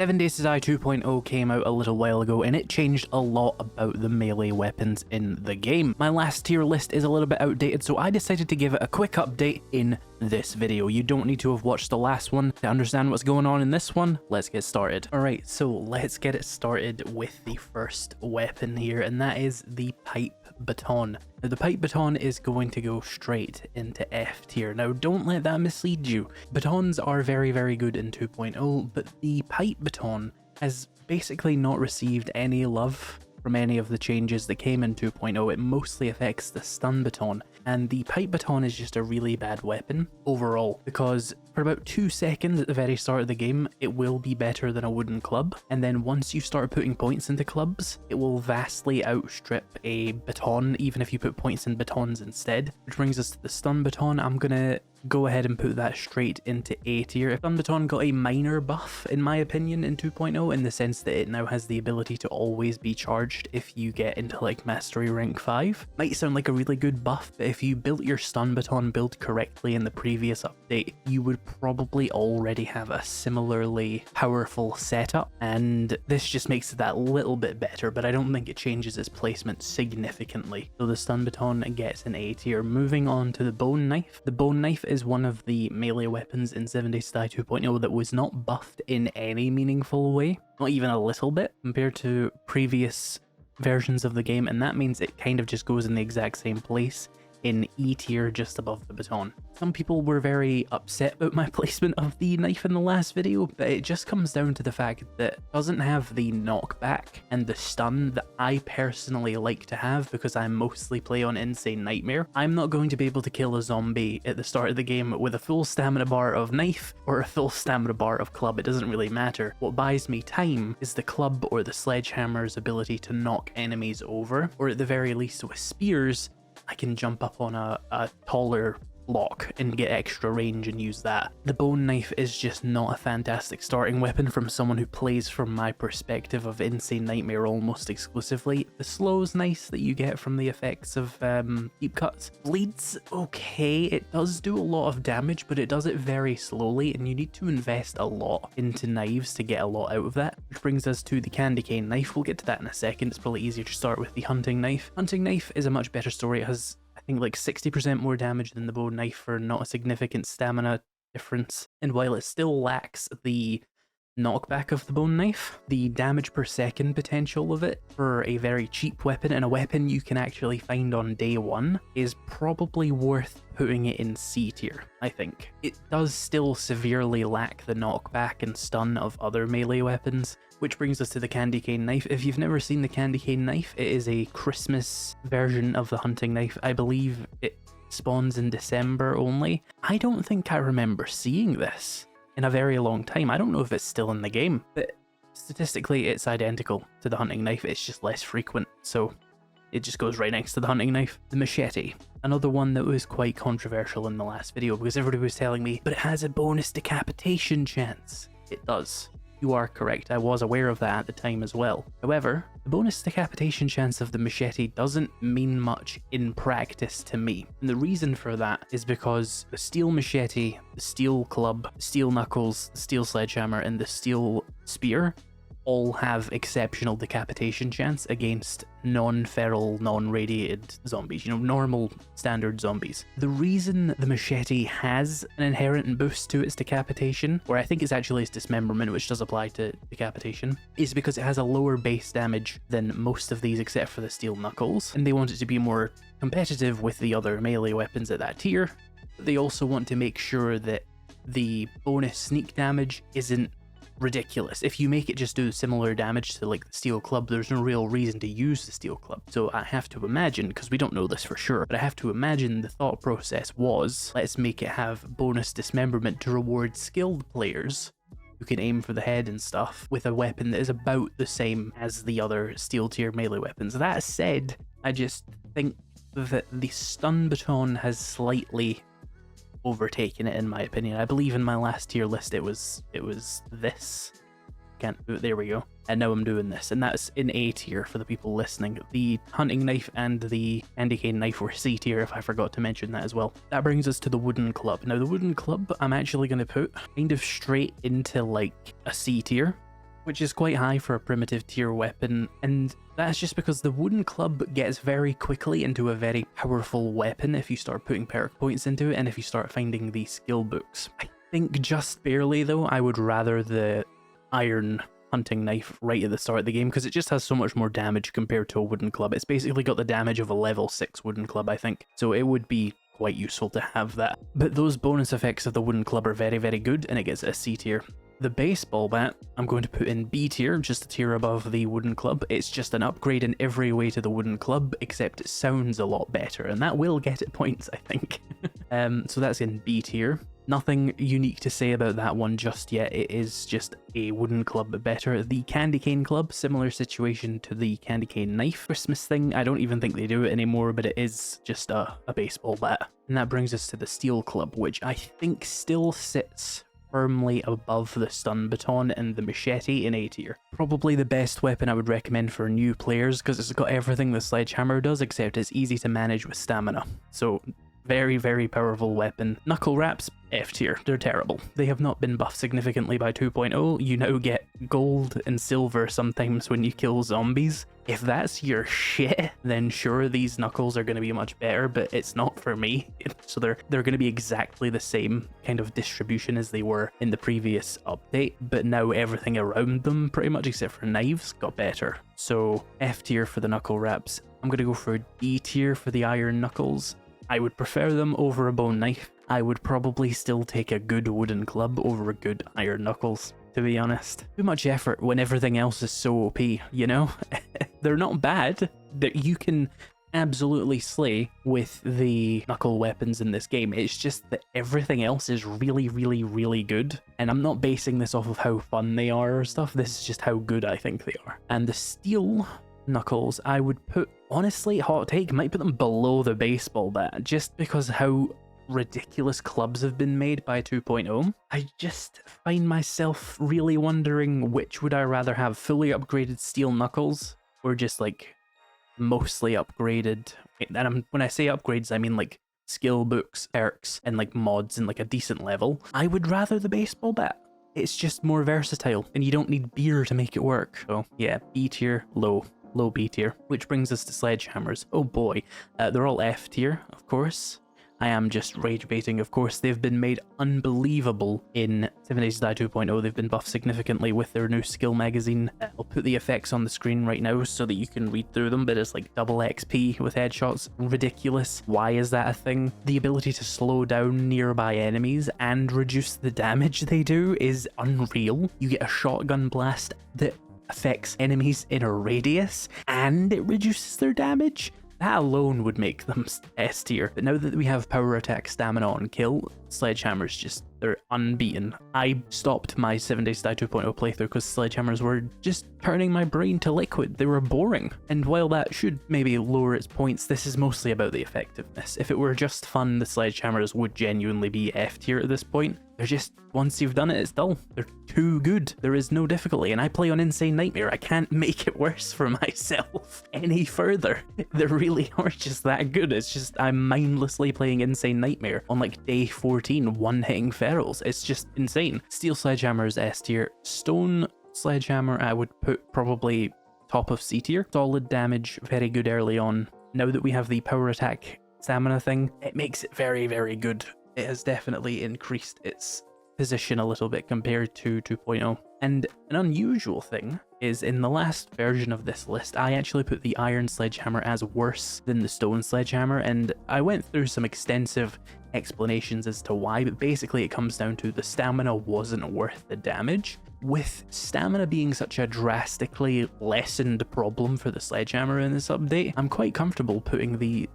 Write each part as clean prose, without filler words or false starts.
7 Days to Die 2.0 came out a little while ago and it changed a lot about the melee weapons in the game. My last tier list is a little bit outdated, so I decided to give it a quick update in this video. You don't need to have watched the last one to understand what's going on in this one. Let's get started. Alright, so let's get it started with the first weapon here, and that is the pipe baton. Now, the pipe baton is going to go straight into F tier. Now, don't let that mislead you. Batons are very, very good in 2.0, but the pipe baton has basically not received any love from any of the changes that came in 2.0. It mostly affects the stun baton, and the pipe baton is just a really bad weapon overall, because for about 2 seconds at the very start of the game, it will be better than a wooden club, and then once you start putting points into clubs, it will vastly outstrip a baton, even if you put points in batons instead. Which brings us to the stun baton. I'm gonna go ahead and put that straight into A tier. Stun baton got a minor buff, in my opinion, in 2.0, in the sense that it now has the ability to always be charged if you get into like Mastery Rank 5. Might sound like a really good buff, but if you built your stun baton build correctly in the previous update, you would probably already have a similarly powerful setup, and this just makes it that little bit better, but I don't think it changes its placement significantly. So the stun baton gets an A tier. Moving on to the bone knife. The bone knife is one of the melee weapons in 7 Days to Die 2.0 that was not buffed in any meaningful way, not even a little bit, compared to previous versions of the game, and that means it kind of just goes in the exact same place in E tier just above the baton. Some people were very upset about my placement of the knife in the last video, but it just comes down to the fact that it doesn't have the knockback and the stun that I personally like to have, because I mostly play on Insane Nightmare. I'm not going to be able to kill a zombie at the start of the game with a full stamina bar of knife or a full stamina bar of club. It doesn't really matter. What buys me time is the club or the sledgehammer's ability to knock enemies over, or at the very least with spears, I can jump up on a taller block and get extra range and use that. The bone knife is just not a fantastic starting weapon from someone who plays from my perspective of Insane Nightmare almost exclusively. The slow's nice that you get from the effects of deep cuts. Bleed's okay, it does do a lot of damage, but it does it very slowly, and you need to invest a lot into knives to get a lot out of that. Which brings us to the candy cane knife. We'll get to that in a second. It's probably easier to start with the hunting knife. Hunting knife is a much better story. It has, I think, like 60% more damage than the bone knife for not a significant stamina difference. And while it still lacks the knockback of the bone knife, the damage per second potential of it for a very cheap weapon, and a weapon you can actually find on day one, is probably worth putting it in C tier, I think. It does still severely lack the knockback and stun of other melee weapons, which brings us to the candy cane knife. If you've never seen the candy cane knife, it is a Christmas version of the hunting knife. I believe it spawns in December only. I don't think I remember seeing this in a very long time. I don't know if it's still in the game, but statistically it's identical to the hunting knife. It's just less frequent, so it just goes right next to the hunting knife. The machete, another one that was quite controversial in the last video, because everybody was telling me, but it has a bonus decapitation chance. It does. You are correct, I was aware of that at the time as well. However, the bonus decapitation chance of the machete doesn't mean much in practice to me. And the reason for that is because the steel machete, the steel club, the steel knuckles, the steel sledgehammer, and the steel spear all have exceptional decapitation chance against non-feral, non-radiated zombies, you know, normal standard zombies. The reason the machete has an inherent boost to its decapitation, or I think it's actually its dismemberment, which does apply to decapitation, is because it has a lower base damage than most of these except for the steel knuckles, and they want it to be more competitive with the other melee weapons at that tier. They also want to make sure that the bonus sneak damage isn't ridiculous. If you make it just do similar damage to like the steel club, there's no real reason to use the steel club. So I have to imagine, because we don't know this for sure, but I have to imagine the thought process was, let's make it have bonus dismemberment to reward skilled players who can aim for the head and stuff with a weapon that is about the same as the other steel tier melee weapons. That said, I just think that the stun baton has slightly overtaken it, in my opinion. I believe in my last tier list it was this. Can't do it. There we go. And now I'm doing this, and that's in A tier for the people listening. The hunting knife and the candy cane knife were C tier, if I forgot to mention that as well. That brings us to the wooden club. Now the wooden club I'm actually going to put kind of straight into like a C tier, which is quite high for a primitive tier weapon, and that's just because the wooden club gets very quickly into a very powerful weapon if you start putting perk points into it and if you start finding the skill books. I think just barely though, I would rather the iron hunting knife right at the start of the game because it just has so much more damage compared to a wooden club. It's basically got the damage of a level 6 wooden club, I think, so it would be quite useful to have that. But those bonus effects of the wooden club are very, very good, and it gets a C tier. The baseball bat, I'm going to put in B tier, just a tier above the wooden club. It's just an upgrade in every way to the wooden club, except it sounds a lot better, and that will get it points, I think. So that's in B tier. Nothing unique to say about that one just yet. It is just a wooden club but better. The candy cane club, similar situation to the candy cane knife Christmas thing. I don't even think they do it anymore, but it is just a baseball bat. And that brings us to the steel club, which I think still sits firmly above the stun baton and the machete in A tier. Probably the best weapon I would recommend for new players because it's got everything the sledgehammer does, except it's easy to manage with stamina. So very, very powerful weapon. Knuckle wraps, F tier. They're terrible. They have not been buffed significantly by 2.0. You now get gold and silver sometimes when you kill zombies. If that's your shit, then sure, these knuckles are going to be much better, but it's not for me. So they're going to be exactly the same kind of distribution as they were in the previous update, but now everything around them, pretty much except for knives, got better. So F tier for the knuckle wraps. I'm going to go for D tier for the iron knuckles. I would prefer them over a bone knife. I would probably still take a good wooden club over a good iron knuckles, to be honest. Too much effort when everything else is so OP, you know? They're not bad. That you can absolutely slay with the knuckle weapons in this game. It's just that everything else is really, really, really good. And I'm not basing this off of how fun they are or stuff. This is just how good I think they are. And the steel knuckles, I would put, honestly, hot take, might put them below the baseball bat, just because how ridiculous clubs have been made by 2.0. I just find myself really wondering which would I rather have, fully upgraded steel knuckles or just like mostly upgraded. And when I say upgrades, I mean like skill books, perks, and like mods in like a decent level. I would rather the baseball bat. It's just more versatile and you don't need beer to make it work. So yeah, B tier, low B tier, which brings us to sledgehammers. Oh boy, they're all F tier, of course. I am just rage baiting, of course. They've been made unbelievable in 7 Days to Die 2.0. They've been buffed significantly with their new skill magazine. I'll put the effects on the screen right now so that you can read through them, but it's like double XP with headshots. Ridiculous. Why is that a thing? The ability to slow down nearby enemies and reduce the damage they do is unreal. You get a shotgun blast that affects enemies in a radius and it reduces their damage. That alone would make them S tier. But now that we have power attack, stamina on kill, sledgehammers just, they're unbeaten. I stopped my 7 Days to Die 2.0 playthrough because sledgehammers were just turning my brain to liquid. They were boring. And while that should maybe lower its points, this is mostly about the effectiveness. If it were just fun, the sledgehammers would genuinely be F tier at this point. They're just, once you've done it, it's dull. They're too good. There is no difficulty, and I play on Insane Nightmare. I can't make it worse for myself any further. They really are just that good. It's just, I'm mindlessly playing Insane Nightmare on like day 14, one-hitting ferals. It's just insane. Steel Sledgehammer is S tier. Stone Sledgehammer, I would put probably top of C tier. Solid damage, very good early on. Now that we have the power attack stamina thing, it makes it very, very good. It has definitely increased its position a little bit compared to 2.0. And an unusual thing is in the last version of this list, I actually put the iron sledgehammer as worse than the stone sledgehammer, and I went through some extensive explanations as to why, but basically it comes down to the stamina wasn't worth the damage. With stamina being such a drastically lessened problem for the sledgehammer in this update, I'm quite comfortable putting the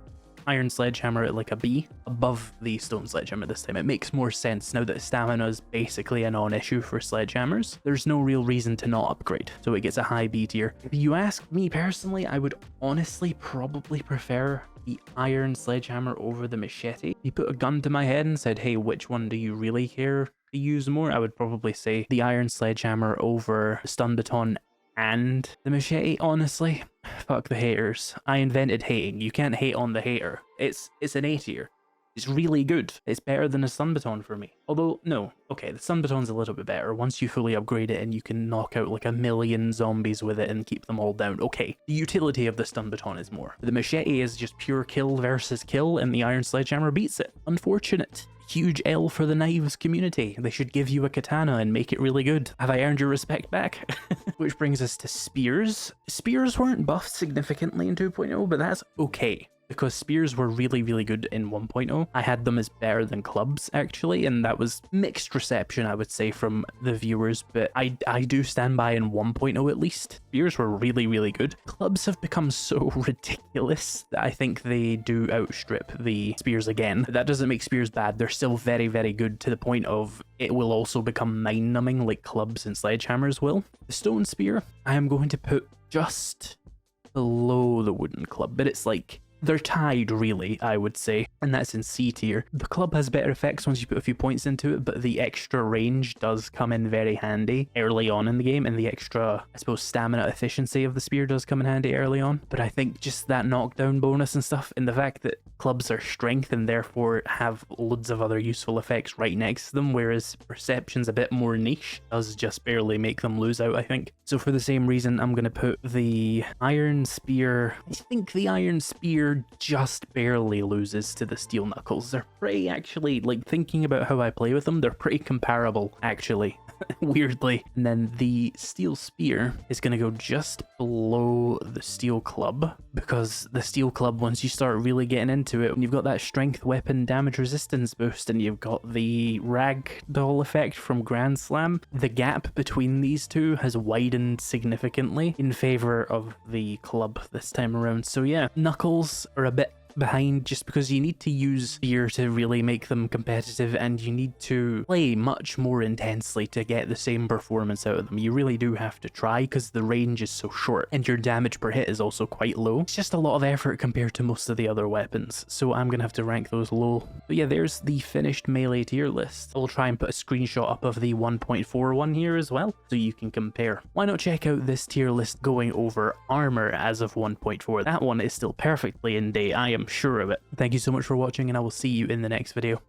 iron sledgehammer at like a B above the stone sledgehammer this time. It makes more sense now that stamina is basically a non-issue for sledgehammers. There's no real reason to not upgrade, so it gets a high B tier. If you ask me personally, I would honestly probably prefer the iron sledgehammer over the machete. If you put a gun to my head and said, hey, which one do you really care to use more? I would probably say the iron sledgehammer over the stun baton and the machete, honestly. Fuck the haters. I invented hating. You can't hate on the hater. It's an A tier. It's really good. It's better than a Stun Baton for me. Although, no, okay, the Stun Baton's a little bit better. Once you fully upgrade it and you can knock out like 1,000,000 zombies with it and keep them all down, okay. The utility of the Stun Baton is more. The machete is just pure kill versus kill, and the Iron Sledgehammer beats it. Unfortunate. Huge L for the knives community. They should give you a katana and make it really good. Have I earned your respect back? Which brings us to spears. Spears weren't buffed significantly in 2.0, but that's okay, because spears were really, really good in 1.0. I had them as better than clubs, actually, and that was mixed reception, I would say, from the viewers, but I do stand by in 1.0 at least. Spears were really, really good. Clubs have become so ridiculous that I think they do outstrip the spears again. That doesn't make spears bad. They're still very, very good, to the point of it will also become mind-numbing like clubs and sledgehammers will. The stone spear, I am going to put just below the wooden club, but it's like, they're tied, really, I would say, and that's in C tier. The club has better effects once you put a few points into it, but the extra range does come in very handy early on in the game, and the extra, I suppose, stamina efficiency of the spear does come in handy early on. But I think just that knockdown bonus and stuff, and the fact that clubs are strength and therefore have loads of other useful effects right next to them, whereas perception's a bit more niche, does just barely make them lose out, I think. So for the same reason, I'm going to put the Iron Spear. I think the Iron Spear just barely loses to the Steel Knuckles. They're pretty, actually, like, thinking about how I play with them, they're pretty comparable, actually. Weirdly. And then the Steel Spear is going to go just below the Steel Club, because the Steel Club, once you start really getting into it, when you've got that strength weapon damage resistance boost and you've got the ragdoll effect from Grand Slam, the gap between these two has widened significantly in favor of the club this time around. So yeah, Knuckles are a bit behind just because you need to use spear to really make them competitive, and you need to play much more intensely to get the same performance out of them. You really do have to try, because the range is so short and your damage per hit is also quite low. It's just a lot of effort compared to most of the other weapons, so I'm gonna have to rank those low. But yeah, there's the finished melee tier list. I'll try and put a screenshot up of the 1.4 one here as well, so you can compare. Why not check out this tier list going over armor as of 1.4? That one is still perfectly in date, I am sure of it. Thank you so much for watching, and I will see you in the next video.